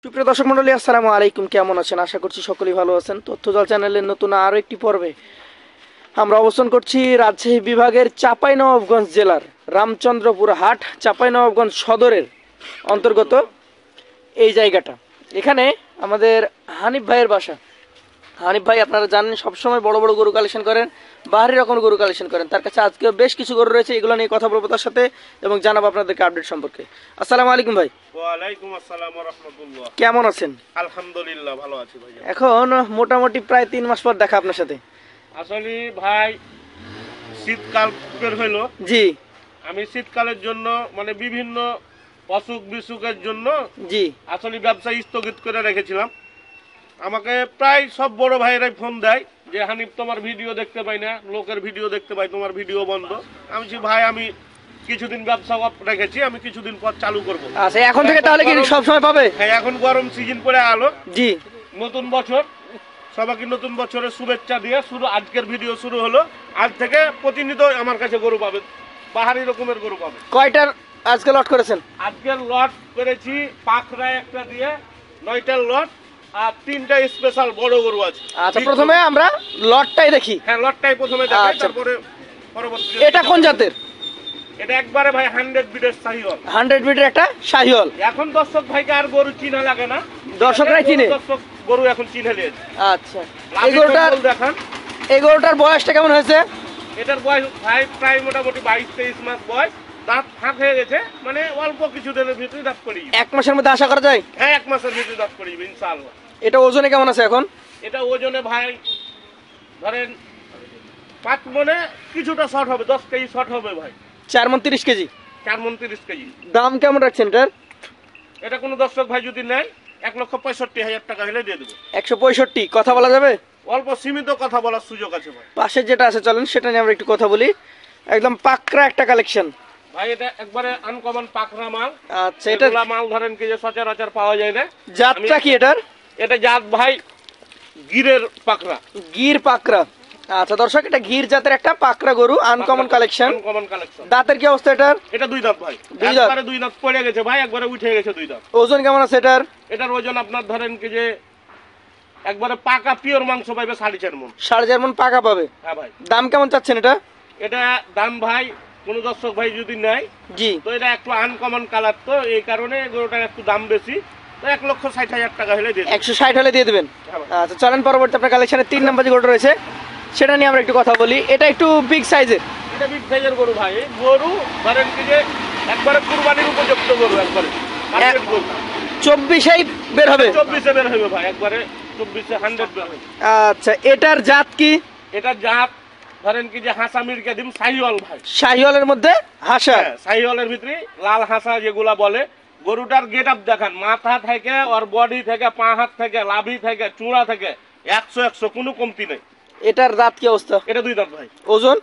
সুপ্রিয় দর্শক মন্ডলী, আসসালামু আলাইকুম। কেমন আছেন? আশা করছি সকলেই ভালো আছেন। তথ্যজাল চ্যানেলের নতুন আরও একটি পর্বে আমরা অবস্থান করছি রাজশাহী বিভাগের চাঁপাইনবাবগঞ্জ জেলার রামচন্দ্রপুর হাট, চাঁপাইনবাবগঞ্জ সদরের অন্তর্গত এই জায়গাটা। এখানে আমাদের হানিফ ভাইয়ের বাসা। হানিফ ভাই আপনারা জানেন সবসময় বড় বড় গরু কালেকশন করেন, বাহারি রকম গরু কালেকশন করেন। তার কাছে আজকে বেশ কিছু গরু রয়েছে, এগুলো নিয়ে কথা বলবো তার সাথে এবং জানাবো আপনাদেরকে আপডেট সম্পর্কে। আসসালামু আলাইকুম ভাই। ওয়ালাইকুম আসসালাম ওয়া রাহমাতুল্লাহ। কেমন আছেন? আলহামদুলিল্লাহ ভালো আছি ভাই। এখন মোটামুটি প্রায় 3 মাস পর দেখা আপনার সাথে। আসলে ভাই শীতকাল বের হইলো, জি আমি শীতকালের জন্য মানে বিভিন্ন অসুখ বিসুখের জন্য জি আসলে ব্যবসা স্থগিত করে রেখেছিলাম। আমাকে প্রায় সব বড় ভাইয়েরাই ফোন দেয় যে হানিফ তোমার ভিডিও দেখতে পাই না, লোকের ভিডিও দেখতে পাই, তোমার ভিডিও বন্ধ। আমি বলছি ভাই আমি কিছুদিন ব্যবসা অফ রেখেছি, আমি কিছুদিন পর চালু করব। আচ্ছা, এখন থেকে তাহলে কি সব সময় পাবে? হ্যাঁ, এখন গরম সিজন পড়ে আলো, জি নতুন বছর, সবাইকে নতুন বছরের শুভেচ্ছা দিয়ে শুরু আজকের ভিডিও শুরু হলো। আজ থেকে প্রতিনিয়ত আমার কাছে গরু পাবে, বাহারি রকমের গরু পাবে। কয়টার আজকে লট করেছেন? আজকের লট করেছি পাখরা একটা দিয়ে 9টার লট, আর 3টা স্পেশাল বড় গরু আছে। আচ্ছা, প্রথমে আমরা লটটাই দেখি। হ্যাঁ, লটটাই প্রথমে দেখাই, আচ্ছা। তারপরে পরবর্তী। এটা কোন জাতের? এটা একবারে ভাই 100 বিটের শাহিওয়াল। 100 বিটের একটা শাহিওয়াল। এখন দর্শক ভাইকে আর গরু চিনা লাগে না, দর্শকরাই চিনে। দর্শক গরু এখন চিনে নিয়েছে। আচ্ছা, এই গরুটার বয়সটা কেমন হয়েছে? এটার বয়স ভাই প্রায় মোটামুটি 22-23 মাস বয়স। দাঁত ফাঁক হয়ে গেছে, মানে অল্প কিছু দিনের ভিতরে দাঁত পড়ে যাবে। 1 মাসের মধ্যে আশা করা যায়? হ্যাঁ, 1 মাসের ভিতরে দাঁত পড়ে যাবে ইনশাআল্লাহ। এটা ওজনে কেমন আছে এখন? এটা ওজনে ভাই ধরেন 5 মনে কিছুটা শর্ট হবে, 10 কেজি শর্ট হবে ভাই। 4 মণ 30 কেজি। 4 মণ 30 কেজি। দাম কেমন রাখছেন এটার? এটা কোনো দর্শক ভাই যদি নেয় 1,65,000 টাকা হলে দিয়ে দেবো। 165। কথা বলা যাবে? অল্প সীমিত কথা বলার সুযোগ আছে ভাই। পাশে যেটা আছে চলেন সেটা নিয়ে আমরা একটু কথা বলি। একদম পাকড়া একটা কালেকশন ভাই, এটা একবারে আনকমন পাকড়া মাল। আচ্ছা, এটা মাল ধরেন কি যে সচরাচর পাওয়া যায় না। জাতটা কি এটার? এটা জাত ভাই গিরের পাকড়া, গির পাকড়া। আচ্ছা দর্শক, এটা গির জাতের একটা পাকড়া গরু, আনকমন কালেকশন। Uncommon collection. দাঁতের কি অবস্থা এটার? এটা 2 দাঁত ভাই, দুই দাঁত। একবারে 2 দাঁত পড়ে গেছে ভাই, একবারে উঠে গেছে 2 দাঁত। ওজন কেমন আছে এটার? এটার ওজন আপনার ধরেন কি যে একবারে পাকা পিওর মাংস পাইবে 4.5 মণ। 4.5 মণ পাকা পাবে। হ্যাঁ ভাই। দাম কেমন চাচ্ছেন এটা? এটা দাম ভাই কোন দর্শক ভাই যদি নেয়, জি তো এটা একটু আনকমন কালার, তো এই কারণে গরুটার একটু দাম বেশি, তো 1,60,000 টাকা হলে দিয়ে দেব। 160 হলে দিয়ে দেবেন। হ্যাঁ ভাই। আচ্ছা চলেন পরবর্তী আপনার কালেকশনে 3 নম্বর যে গরুটা রয়েছে সেটা নিয়ে আমরা একটু কথা বলি। এটা একটু বিগ সাইজের। এটা বিগ সাইজের গরু ভাই। এই গরু ধরেন কি যে একবারে কুরবানির উপযুক্ত গরু, একবারে মার্কেট গরু। 24এই বের হবে? 24-এ বের হবে ভাই, একবারে 24-এ 100 বের হবে। আচ্ছা, এটার জাত কি? এটা জাত ধরেন কি যে হাসা মিরকে দিম শাহিওয়াল ভাই। শাহিওয়ালের মধ্যে হাসা। হ্যাঁ, শাহিওয়ালের ভিতরে লাল হাসা যেগুলা বলে। গরুটার গেট আপ দেখান, মাথা থেকে ওর বডি থেকে, পা হাত থেকে, লাভি থেকে, চূড়া থেকে 100 কোনো কমতি নেই। এটার দাঁত কি অবস্থা? এটা 2 দাঁত ভাই। ওজন?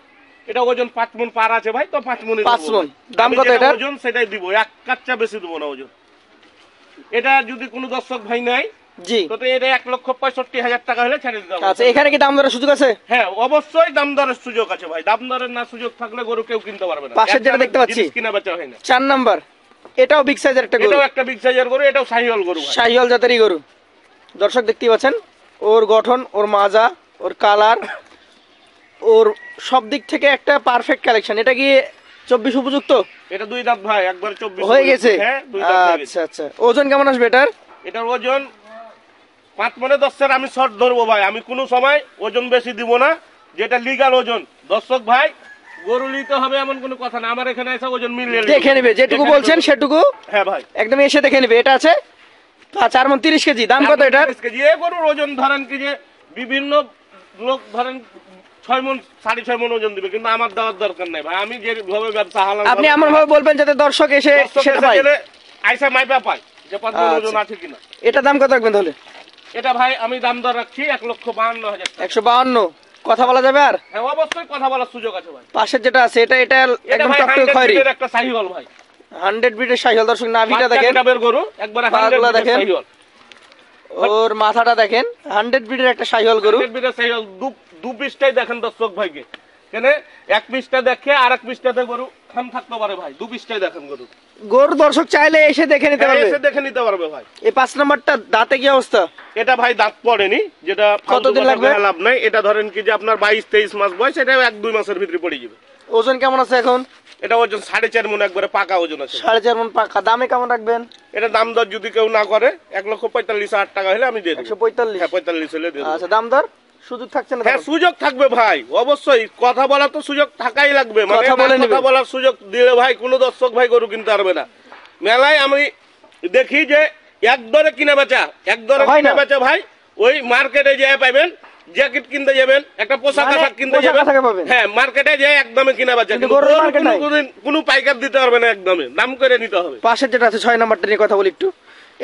এটা ওজন 5 মণ পার আছে ভাই, তো 5 মণই 5 মণ। দাম কত এটা? ওজন সেটাই দিব, এক কাচ্চা বেশি দেবো না ওজন। এটা যদি কোনো দর্শক ভাই নাই, জি তো এটা 1,65,000 টাকা হলে ছেড়ে দিতে হবে। আচ্ছা, এখানে কি দাম দরের সুযোগ আছে? হ্যাঁ, অবশ্যই দাম দরের সুযোগ আছে ভাই। দাম দরের না সুযোগ থাকলে গরু কেউ কিনতে পারবে না। পাশের যেটা দেখতে পাচ্ছি কিনা বেচা হয় না। 4 নাম্বার, এটাও বিগ সাইজের একটা গরু। এটাও একটা বিগ সাইজের গরু, এটাও শাহিওয়াল গরু ভাই। শাহিওয়াল জাতেরই গরু। দর্শক দেখতেই পাচ্ছেন ওর গঠন, ওর মাজা, ওর কালার, ওর সব দিক থেকে একটা পারফেক্ট কালেকশন। এটা কি 24 উপযুক্ত? এটা 2 দাঁত ভাই, একবার 24 হয়ে গেছে। হ্যাঁ, 2 দাঁত হয়ে গেছে। আচ্ছা আচ্ছা, ওজন কেমন আসবে এটার? এটার ওজন 5 মণে 10-এর আমি শর্ট ধরবো ভাই। আমি কোনো সময় ওজন বেশি দিব না, যেটা লিগাল ওজন। দর্শক ভাই গরু নিতে হবে এমন কোনো কথা না, আমার এখানে এসে ওজন মিলিয়ে দেখে নেবে, যেটুকু বলছেন সেটুকু। হ্যাঁ ভাই, একদম এসে দেখে নেবে। এটা আছে 4 মণ 30 কেজি। দাম কত এটার? 30 কেজি। এই গরুর ওজন ধরেন কি যে বিভিন্ন লোক ধরেন 6 মণ 6.5 মণ ওজন দিবে, কিন্তু আমার দেওয়ার দরকার নাই ভাই। আমি যেভাবে ব্যবসা হালাল, আপনি এমন ভাবে বলবেন যাতে দর্শক এসে সেটা পায়, আইসা মাইপা পায় যে 5 মণ ওজন আছে কিনা। এটা দাম কত রাখবেন তাহলে? এটা ভাই আমি দাম দর রাখছি 1,52,000 টাকা। 152। কথা বলা যাবে আর? হ্যাঁ, অবশ্যই কথা বলার সুযোগ আছে ভাই। পাশের যেটা আছে এটা এটা একদম ভাই টকটকে 100 খয়েরি। বিটের একটা শাহিওয়াল ভাই। 100 বিটের শাহিওয়াল। দর্শক নাভিটা দেখেন, ডাবের গরু, একবারে 100 পাগুলা বিটের দেখেন, শাহিওয়াল। ওর মাথাটা দেখেন। 100 বিটের একটা শাহিওয়াল গরু। 100 বিটের শাহিওয়াল। দু পিসটাই দেখেন দর্শক ভাইকে, কেন এক পিসটা দেখে আর এক পিসটাতে গরু খাম থাকতে পারে ভাই, দু পিসটাই দেখেন গরু। গরু দর্শক চাইলে এসে দেখে নিতে হ্যাঁ, পারবে। এসে দেখে নিতে পারবে ভাই। এই 5 নাম্বারটা দাঁতে কি অবস্থা? এটা ভাই দাঁত পড়েনি, যেটা কতদিন লাগবে? লাভ নাই। এটা ধরেন কি যে আপনার 22-23 মাস বয়স, এটা 1-2 মাসের ভিতরে পড়ে যাবে। ওজন কেমন আছে এখন? এটা ওজন 4.5 মণ, একবারে পাকা ওজন আছে। 4.5 মণ পাকা। দামে কেমন রাখবেন? এটা দাম দর যদি কেউ না করে 1,45,000 টাকা হলে আমি দিয়ে দেব। 145? হ্যাঁ, 45 হলে দিয়ে দেব। আচ্ছা, দাম দর সুযোগ থাকছে না? হ্যাঁ, সুযোগ থাকবে ভাই, অবশ্যই। কথা বলার তো সুযোগ থাকাই লাগবে, মানে কথা বলার সুযোগ দিলে ভাই কোনো দর্শক ভাই গরু কিনতে পারবে না। মেলায় আমি দেখি যে এক দরে কিনা বেচা, এক দরে কিনা বেচা ভাই। ওই মার্কেটে যেয়ে পাবেন, জ্যাকেট কিনতে যাবেন, একটা পোশাক আশাক কিনতে যাবেন, হ্যাঁ মার্কেটে যেয়ে একদমে কিনা বেচা। কোনো পাইকার দিতে পারবে না, একদমে দাম করে নিতে হবে। পাশে যেটা আছে 6 নাম্বারটা নিয়ে কথা বলি একটু।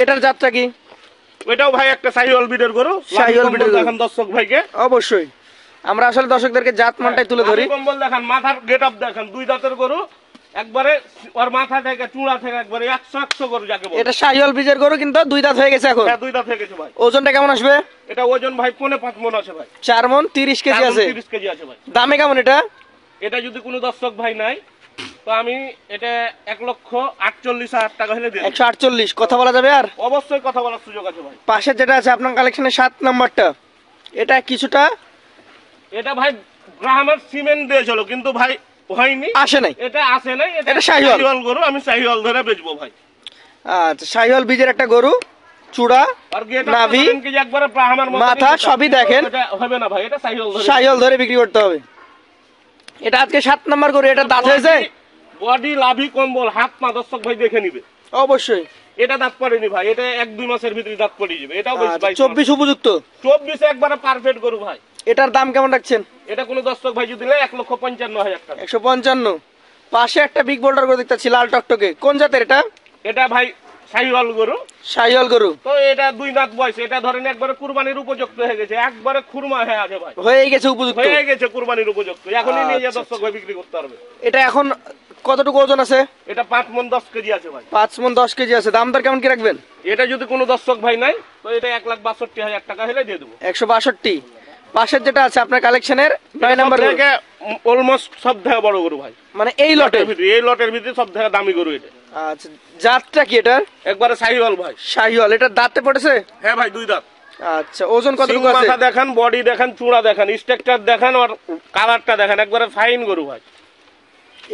এটার জাতটা কি? ওইটাও ভাই একটা শাহিওয়াল ব্রিডের গরু। শাহিওয়াল ব্রিডের দেখান দর্শক ভাইকে। অবশ্যই, আমরা আসলে দর্শকদেরকে জাত মানটাই তুলে ধরি। কম্বল দেখান, মাথার গেটআপ দেখান, 2 দাঁতের গরু, একবারে ওর মাথা থেকে চূড়া থেকে একবারে 100 গরু যাকে বলে। এটা শাহিওয়াল ব্রিজের গরু, কিন্তু 2 দাঁত হয়ে গেছে এখন। হ্যাঁ, 2 দাঁত হয়ে গেছে ভাই। ওজনটা কেমন আসবে? এটা ওজন ভাই 5.5 মণ আছে ভাই। 4 মণ 30 কেজি আছে। 30 কেজি আছে ভাই। দামে কেমন এটা? এটা যদি কোনো দর্শক ভাই নাই, তো আমি এটা 1,48,000 টাকা হলে দিয়ে দেব। 148। কথা বলা যাবে আর? অবশ্যই কথা বলার সুযোগ আছে ভাই। পাশে যেটা আছে আপনার কালেকশনে 7 নাম্বারটা, এটা কিছুটা, এটা ভাই ব্রাহ্মণ সিমেন্ট দিয়েছিল, কিন্তু ভাই হয়নি, আসে নাই। এটা আসে নাই। এটা শাহিওয়াল গরু, আমি শাহিওয়াল ধরে বেচবো ভাই। আচ্ছা, শাহিওয়াল বীজের একটা গরু, চূড়া, নাভি, মাথা সবই দেখেন। হবে না ভাই, এটা শাহিওয়াল ধরে বিক্রি করতে হবে। এটা আজকে 7 নাম্বার গরু। এটা দাঁত হয়েছে? বডি, লাভি, কম্বল, হাত পা দর্শক ভাই দেখে নিবে। অবশ্যই। এটা দাঁত পড়েনি ভাই, এটা 1-2 মাসের ভিতরে দাঁত পড়ে যাবে। এটাও 24 উপযুক্ত। 24 একবারে পারফেক্ট গরু ভাই। এটার দাম কেমন রাখছেন? এটা কোনো দর্শক ভাই যদি নেয় 1,55,000 টাকা। 155। পাশে একটা বিগ বোল্ডার গরু দেখতেছি, লাল টকটকে। কোন জাতের এটা? এটা ভাই শাহিওয়াল গরু। শাহিওয়াল গরু তো এটা 2 দাঁত বয়স। এটা ধরেন একবারে কুরবানির উপযুক্ত হয়ে গেছে, একবারে খুরমা হয়ে আছে ভাই, হয়ে গেছে উপযুক্ত, হয়ে গেছে কুরবানির উপযুক্ত। এখনই নিয়ে যা দর্শক ভাই বিক্রি করতে পারবে। এটা এখন কতটুকু ওজন আছে? এটা 5 মণ 10 কেজি আছে ভাই। 5 মণ 10 কেজি আছে। দাম দর কেমন কি রাখবেন? এটা যদি কোনো দর্শক ভাই নাই, তো এটা 1,62,000 টাকা হলে দিয়ে দেবো। 162। পাশের যেটা আছে আপনার কালেকশনের 9 নাম্বার থেকে অলমোস্ট সব থেকে বড় গরু ভাই, মানে এই লটের ভিতরে সব থেকে দামি গরু এটা। আচ্ছা, জাতটা কি এটা? একবারে শাহিওয়াল ভাই। শাহিওয়াল। এটা দাঁতে পড়েছে? হ্যাঁ ভাই, 2 দাঁত। আচ্ছা, ওজন কতটুকু আছে? মাথা দেখান, বডি দেখান, চূড়া দেখান, স্ট্রাকচার দেখান, আর কালারটা দেখান, একবারে ফাইন গরু ভাই।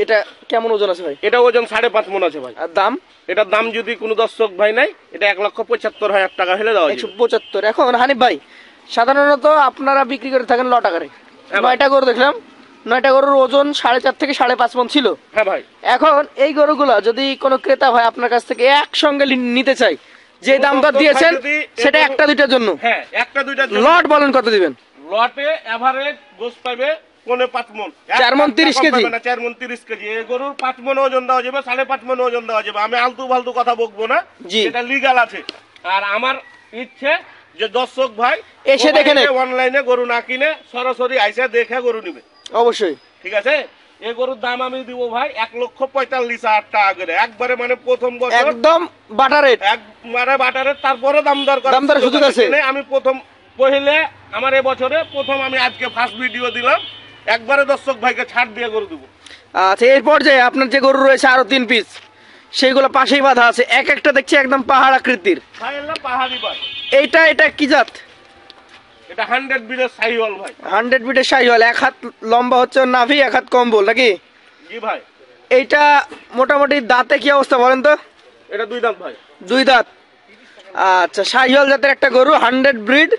এটা কেমন ওজন আছে ভাই? এটা ওজন 5.5 মণ আছে ভাই। আর দাম? এটার দাম যদি কোনো দর্শক ভাই নাই, এটা 1,75,000 টাকা হলে দেওয়া যাবে। 175। এখন হানিফ ভাই, সাধারণত আপনারা বিক্রি করে থাকেন লট আকারে। 9টা গরু দেখলাম, 9টা গরুর ওজন 4.5 থেকে 5.5 মণ ছিল। হ্যাঁ ভাই। এখন এই গরুগুলা যদি কোনো ক্রেতা ভাই আপনার কাছ থেকে একসঙ্গে নিতে চাই, যে দাম দর দিয়েছেন সেটা একটা দুইটার জন্য, হ্যাঁ একটা দুইটার জন্য, লট বলেন কত দিবেন? লটে এভারেজ গোস পাবে 5 মণ, 4 মণ 30 কেজি না, 4 মণ 30 কেজি। এই গরুর 5 মণ ওজন দেওয়া যাবে, 5.5 মণ ওজন দেওয়া যাবে। আমি আলতু ফালতু কথা বকবো না, এটা লিগ্যাল আছে। আর আমার ইচ্ছে যে দর্শক ভাই এসে দেখে নেয়, অনলাইনে গরু না কিনে সরাসরি আইসা দেখে গরু নিবে। অবশ্যই, ঠিক আছে। এই গরুর দাম আমি দিব ভাই 1,45,000 টাকা করে, একবারে মানে প্রথম বছর একদম বাটার রেট, একবারে বাটার রেট। তারপরে দাম দর সুযোগ আছে। আমি পहिले আমার এবছরে প্রথম, আমি আজকে ফার্স্ট ভিডিও দিলাম, একবারে দর্শক ভাইকে ছাড় দিয়ে গরু দেবো। আচ্ছা, এরপর যে আপনার যে গরু রয়েছে আরো 3 পিস, সেইগুলো পাশেই বাঁধা আছে, এক একটা দেখছি একদম পাহাড় আকৃতির। পাহাড়ি ভাই। এটা কি জাত? এটা 100 বিটের শাহিওয়াল ভাই। 100 বিটের শাহিওয়াল। 1 হাত লম্বা হচ্ছে নাভি, 1 হাত কম্বল নাকি? জি ভাই। এইটা মোটামুটি দাঁতে কি অবস্থা বলেন তো? এটা 2 দাঁত ভাই। 2 দাঁত। আচ্ছা, শাহিওয়াল জাতের একটা গরু, 100 ব্রিড,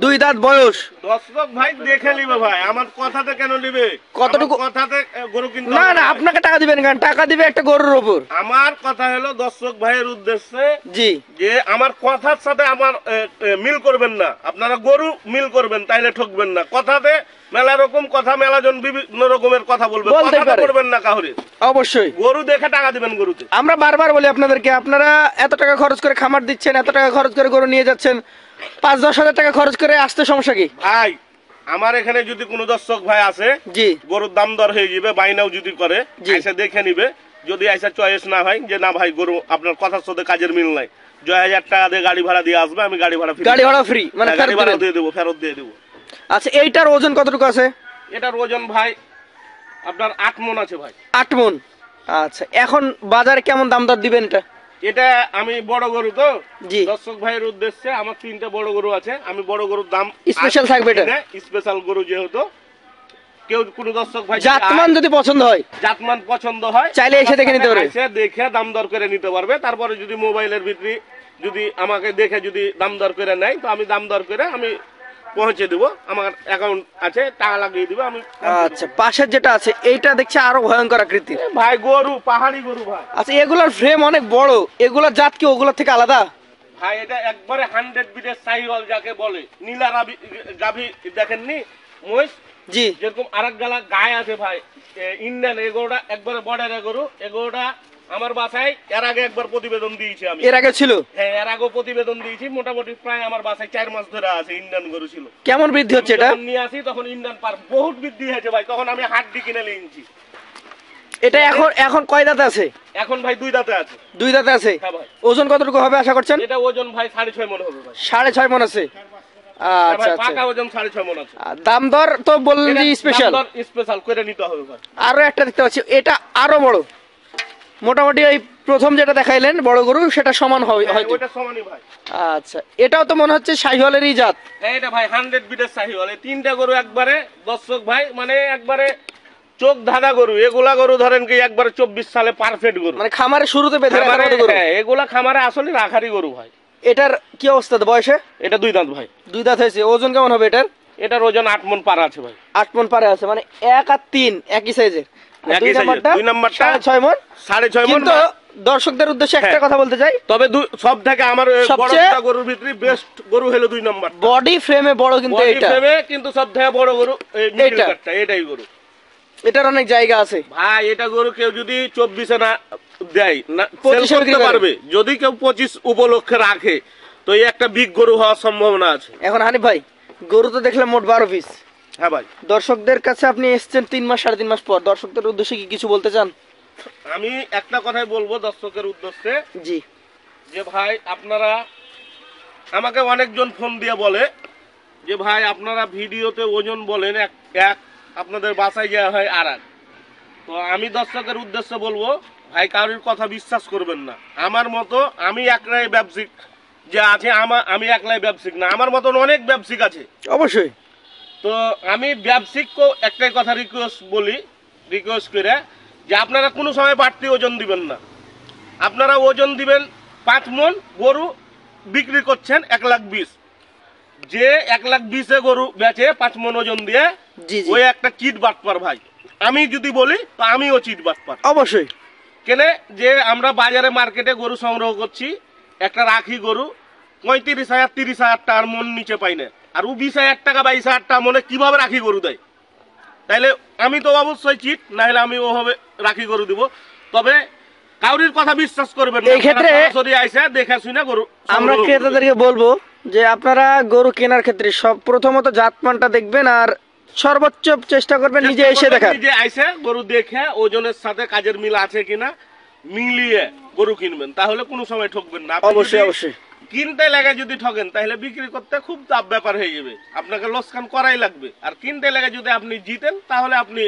2 দাঁত বয়স। দর্শক ভাই দেখে নিবে ভাই, আমার কথাতে কেন নিবে? কতটুকু কথাতে গরু কিনতে না না, আপনাকে টাকা দিবেন কেন? টাকা দিবে একটা গরুর উপর। আমার কথা হলো দর্শক ভাইয়ের উদ্দেশ্যে, জি, যে আমার কথার সাথে আমার মিল করবেন না, আপনারা গরু মিল করবেন, তাইলে ঠকবেন না। কথাতে মেলা রকম কথা, মেলাজন বিভিন্ন রকমের কথা বলবে, কথা করবেন না কাউরে। অবশ্যই গরু দেখে টাকা দিবেন গরুতে। আমরা বারবার বলি আপনাদেরকে, আপনারা এত টাকা খরচ করে খামার দিচ্ছেন, এত টাকা খরচ করে গরু নিয়ে যাচ্ছেন, 5-10 হাজার টাকা খরচ করে আসতে সমস্যা কি ভাই? আমার এখানে যদি কোনো দর্শক ভাই আছে, জি, গরুর দাম দর হয়ে যাবে, বাইনাও যদি করে, এসে দেখে নিবে। যদি এসে চয়েস না হয় যে না ভাই গরু আপনার কথার সাথে কাজের মিল নাই, 2,000 টাকা দিয়ে গাড়ি ভাড়া দিয়ে আসবে, আমি গাড়ি ভাড়া ফ্রি, মানে গাড়ি ভাড়া দিয়ে দেবো, ফেরত দিয়ে দেবো। আচ্ছা, এইটার ওজন কতটুকু আছে? এটার ওজন ভাই আপনার 8 মণ আছে ভাই। 8 মণ। আচ্ছা, এখন বাজারে কেমন দাম দর দিবেন এটা? এটা আমি বড় গরু তো, জি। দর্শক ভাইয়ের উদ্দেশ্যে আমার 3টা বড় গরু আছে, আমি বড় গরুর দাম স্পেশাল থাকবে এটা? স্পেশাল গরু যেহেতু কেউ কোনো দর্শক ভাই জাতমান যদি পছন্দ হয়, জাতমান পছন্দ হয়, চাইলে এসে দেখে নিতে পারবে, এসে দেখে দাম দর করে নিতে পারবে। তারপরে যদি মোবাইলের ভিতরে যদি আমাকে দেখে যদি দাম দর করে নেয়, তো আমি দাম দর করে আমি পৌঁছে দিব, আমার অ্যাকাউন্ট আছে, টাকা লাগিয়ে দিব আমি। আচ্ছা, পাশের যেটা আছে এইটা দেখছি আরো ভয়ঙ্কর আকৃতির ভাই, গরু পাহাড়ি গরু ভাই। আচ্ছা, এগুলার ফ্রেম অনেক বড়, এগুলার জাত কি ওগুলোর থেকে আলাদা? ভাই এটা একবারে 100 বিটের সাইওয়াল যাকে বলে, নীলা গাভী দেখেননি মহিষ, জি। যেরকম আরেক গালা গায়ে আছে ভাই, ইন্ডিয়ান এগোটা একবারে বর্ডার গরু। এগোটা আমার বাসায় এর আগে একবার প্রতিবেদন দিয়েছি আমি। এর আগে ছিল? হ্যাঁ, এর আগে প্রতিবেদন দিয়েছি। মোটামুটি প্রায় আমার বাসায় 4 মাস ধরে আছে, ইন্ডিয়ান গরু ছিল। কেমন বৃদ্ধি হচ্ছে এটা? যখন নিয়ে আসি তখন ইন্ডিয়ান পার বহুত বৃদ্ধি হয়েছে ভাই, তখন আমি হাড্ডি কিনে নিয়েছি। এটা এখন কয় দাঁতে আছে? এখন ভাই 2 দাঁতে আছে। 2 দাঁতে আছে। হ্যাঁ ভাই। ওজন কতটুকু হবে আশা করছেন? এটা ওজন ভাই 6.5 মণ হবে ভাই। 6.5 মণ আছে। হ্যাঁ আচ্ছা ভাই, পাকা আচ্ছা। ওজন 6.5 মণ আছে। দাম দর তো বললেন যে স্পেশাল, স্পেশাল করে নিতে হবে ভাই। আরো একটা দেখতে পাচ্ছি, এটা আরো বড়, মোটামুটি ওই প্রথম যেটা দেখাইলেন বড় গরু সেটা সমান হবে হ্যাঁ, হয়তো। ওটা সমানই ভাই। আচ্ছা, এটাও তো মনে হচ্ছে শাহিওয়ালেরই জাত। হ্যাঁ, এটা ভাই 100 বিটের সাহিওয়াল। এই 3টা গরু একবারে দর্শক ভাই, মানে একবারে চোখ ধাঁধা গরু। এগুলা গরু ধরেন কি একবারে 24 সালে পারফেক্ট গরু, মানে খামারে শুরুতে বেঁধে রাখার মতো গরু। হ্যাঁ, এগুলা খামারে আসলে রাখারই গরু ভাই। এটার কি অবস্থা বয়সে? এটা 2 দাঁত ভাই। 2 দাঁত হয়েছে। ওজন কেমন হবে এটার? এটার ওজন 8 মণ পার আছে ভাই। 8 মণ পারে আছে, মানে 1 আর 3 একই সাইজের। একই size এর। 2 নাম্বারটা 6.5 মণ। 6.5 মণ। কিন্তু দর্শকদের উদ্দেশ্যে একটা হ্যাঁ। কথা বলতে চাই, তবে সব থেকে আমার বড় সবচেয়ে দুটা গরুর ভিতরে বেস্ট গরু হলো 2 নাম্বার। বডি ফ্রেমে বড় কিন্তু বডি এটা। ফ্রেমে কিন্তু সব থেকে বড় গরু এই মিডল এইটা। কাটটা, এটাই গরু এটার অনেক জায়গা আছে ভাই। এটা গরু কেউ যদি 24-এ না দেয় না, 25 সেল বিক্রি করতে করে। পারবে। যদি কেউ 25 উপলক্ষে রাখে, তো এই একটা বিগ গরু হওয়ার সম্ভাবনা আছে। এখন হানিফ ভাই, গরু তো দেখলাম মোট 12 পিস। হ্যাঁ ভাই। দর্শকদের কাছে আপনি এসেছেন 3 মাস 3.5 মাস পর, দর্শকদের উদ্দেশ্যে কি কিছু বলতে চান? আমি একটা কথাই বলবো দর্শকের উদ্দেশ্যে, জি। যে ভাই আপনারা, আমাকে অনেকজন ফোন দিয়ে বলে যে ভাই আপনারা ভিডিওতে ওজন বলেন এক, আপনাদের বাসায় যাওয়া হয় আর এক। তো আমি দর্শকের উদ্দেশ্যে বলবো, ভাই কারোর কথা বিশ্বাস করবেন না। আমার মতো আমি একলাই ব্যবসায়িক যে আছে, আমি একলাই ব্যবসায়িক না, আমার মতন অনেক ব্যবসায়িক আছে অবশ্যই। তো আমি ব্যবসায়িককেও একটাই কথা রিকোয়েস্ট করে, যে আপনারা কোনো সময় বাড়তি ওজন দিবেন না। আপনারা ওজন দিবেন 5 মণ। গরু বিক্রি করছেন 1,20,000, যে 1,20,000 গরু বেচে 5 মণ ওজন দিয়ে, জি জি, ওই একটা চিট বাটপার ভাই। আমি যদি বলি তো আমিও চিট বাটপার। অবশ্যই। কেনে যে আমরা বাজারে মার্কেটে গরু সংগ্রহ করছি, একটা রাখি গরু 35,000 30,000 টাকার মন নিচে পাই না, আর ও 20,000 টাকা 22,000 টাকা মনে কিভাবে রাখি গরু দেয়? তাইলে আমি তো অবশ্যই চিট, না হলে আমি ওভাবে রাখি গরু দিব। তবে কাউরির কথা বিশ্বাস করবেন না। এই ক্ষেত্রে সরাসরি আইসা দেখে শুনে গরু আমরা সংগ্রহ করবেন। ক্রেতাদেরকে বলবো যে আপনারা গরু কেনার ক্ষেত্রে সব প্রথমত জাতমানটা দেখবেন, আর সর্বোচ্চ চেষ্টা করবেন নিজে এসে দেখার। নিজে আইসে গরু দেখে ওজনের সাথে কাজের মিল আছে কিনা মিলিয়ে গরু কিনবেন, তাহলে কোনো সময় ঠকবেন না। আপনি অবশ্যই যদি অবশ্যই। কিনতে লাগে যদি ঠকেন, তাহলে বিক্রি করতে খুব চাপ ব্যাপার হয়ে যাবে, আপনাকে লোকসান করাই লাগবে। আর কিনতে লাগে যদি আপনি জিতেন, তাহলে আপনি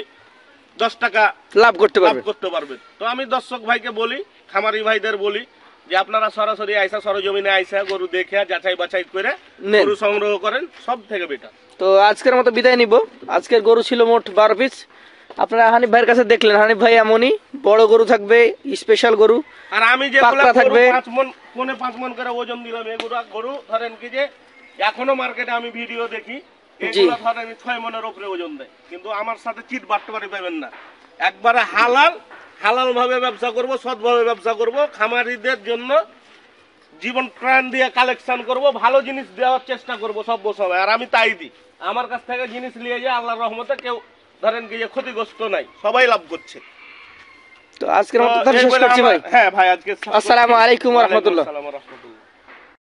10 টাকা লাভ করতে লাভ পারবেন। করতে পারবেন। তো আমি দর্শক ভাইকে বলি, খামারি ভাইদের বলি, যে আপনারা সরাসরি আইসা সরজমিনে আইসা গরু দেখে যাচাই বাছাই করে নেন। গরু সংগ্রহ করেন, সব থেকে বেটার। তো আজকের মতো বিদায় নিব। আজকের গরু ছিল মোট 12 পিস। আপনারা হানিফ ভাইয়ের কাছে দেখলেন, হানিফ ভাই এমনই বড় গরু থাকবে, স্পেশাল গরু। আর আমি যে পাকড়া থাকবে। 5 মণ করে ওজন দিলাম, এগুলা গরু ধরেন কি যে এখনো মার্কেটে আমি ভিডিও দেখি, এগুলা ধরেন 6 মণের উপরে ওজন দেয়, কিন্তু আমার সাথে চিট বাটপারি পাবেন না। একবারে হালাল ভাবে ব্যবসা করব, সৎভাবে ব্যবসা করব, খামারিদের জন্য জীবন প্রাণ দিয়ে কালেকশন করব, ভালো জিনিস দেওয়ার চেষ্টা করব সব সময়। আর আমি তাই দিই। আমার কাছ থেকে জিনিস নিয়ে যায় আল্লাহর রহমতে কেউ ধরেন কি যে ক্ষতিগ্রস্ত নাই, সবাই লাভ করছে। তো আজকের মতো তাহলে শেষ করছি ভাই। হ্যাঁ ভাই, আজকে আসসালামু আলাইকুম ওয়া রাহমাতুল্লাহ। ওয়া আলাইকুম আসসালাম ওয়া রাহমাতুল্লাহ।